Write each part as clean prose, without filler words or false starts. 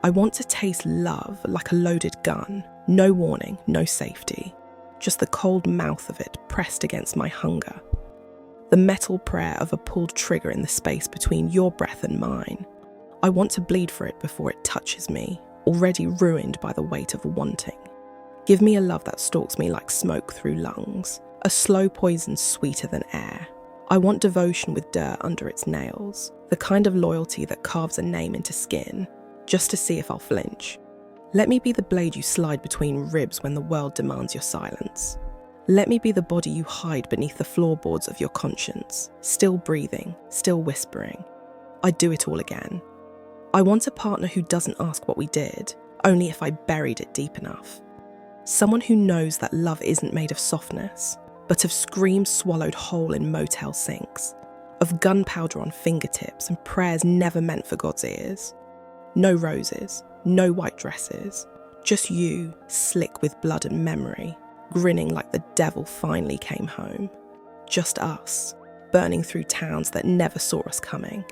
I want to taste love like a loaded gun. No warning, no safety. Just the cold mouth of it pressed against my hunger. The metal prayer of a pulled trigger in the space between your breath and mine. I want to bleed for it before it touches me, already ruined by the weight of wanting. Give me a love that stalks me like smoke through lungs, a slow poison sweeter than air. I want devotion with dirt under its nails, the kind of loyalty that carves a name into skin, just to see if I'll flinch. Let me be the blade you slide between ribs when the world demands your silence. Let me be the body you hide beneath the floorboards of your conscience, still breathing, still whispering. I'd do it all again. I want a partner who doesn't ask what we did, only if I buried it deep enough. Someone who knows that love isn't made of softness, but of screams swallowed whole in motel sinks, of gunpowder on fingertips and prayers never meant for God's ears. No roses, no white dresses, just you, slick with blood and memory, grinning like the devil finally came home. Just us, burning through towns that never saw us coming,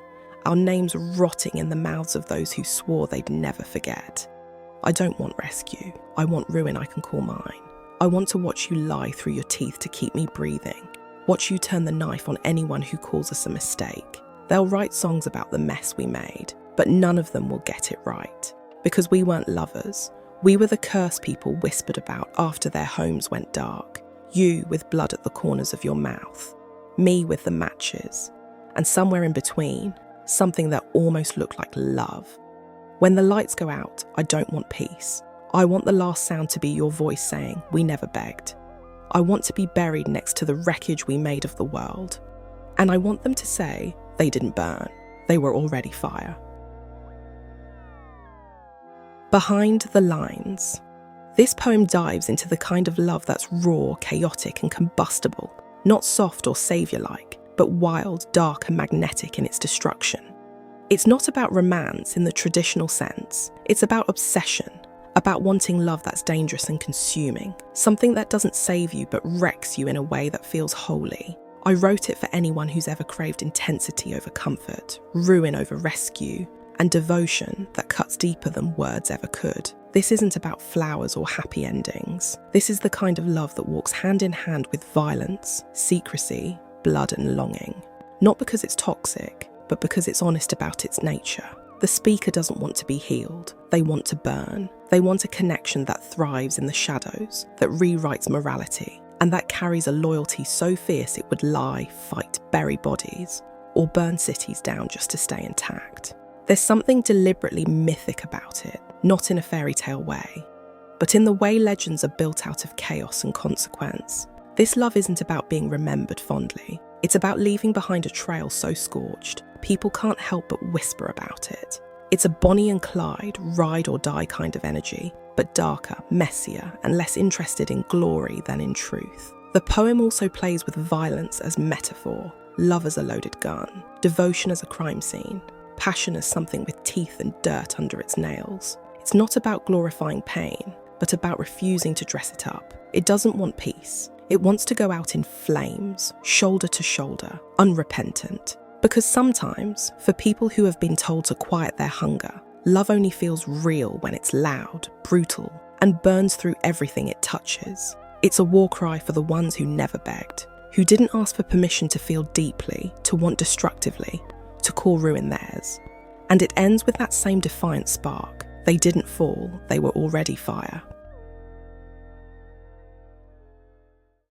our names rotting in the mouths of those who swore they'd never forget. I don't want rescue, I want ruin I can call mine. I want to watch you lie through your teeth to keep me breathing, watch you turn the knife on anyone who calls us a mistake. They'll write songs about the mess we made, but none of them will get it right. Because we weren't lovers. We were the curse people whispered about after their homes went dark. You with blood at the corners of your mouth. Me with the matches. And somewhere in between, something that almost looked like love. When the lights go out, I don't want peace. I want the last sound to be your voice saying, we never begged. I want to be buried next to the wreckage we made of the world. And I want them to say, they didn't burn. They were already fire. Behind the lines. This poem dives into the kind of love that's raw, chaotic, and combustible, not soft or saviour-like, but wild, dark, and magnetic in its destruction. It's not about romance in the traditional sense. It's about obsession, about wanting love that's dangerous and consuming, something that doesn't save you but wrecks you in a way that feels holy. I wrote it for anyone who's ever craved intensity over comfort, ruin over rescue, and devotion that cuts deeper than words ever could. This isn't about flowers or happy endings. This is the kind of love that walks hand in hand with violence, secrecy, blood and longing. Not because it's toxic, but because it's honest about its nature. The speaker doesn't want to be healed. They want to burn. They want a connection that thrives in the shadows, that rewrites morality, and that carries a loyalty so fierce it would lie, fight, bury bodies, or burn cities down just to stay intact. There's something deliberately mythic about it, not in a fairy tale way, but in the way legends are built out of chaos and consequence. This love isn't about being remembered fondly. It's about leaving behind a trail so scorched, people can't help but whisper about it. It's a Bonnie and Clyde, ride or die kind of energy, but darker, messier, and less interested in glory than in truth. The poem also plays with violence as metaphor, love as a loaded gun, devotion as a crime scene, passion as something with teeth and dirt under its nails. It's not about glorifying pain, but about refusing to dress it up. It doesn't want peace. It wants to go out in flames, shoulder to shoulder, unrepentant. Because sometimes, for people who have been told to quiet their hunger, love only feels real when it's loud, brutal, and burns through everything it touches. It's a war cry for the ones who never begged, who didn't ask for permission to feel deeply, to want destructively, to call ruin theirs. And it ends with that same defiant spark. They didn't fall, they were already fire.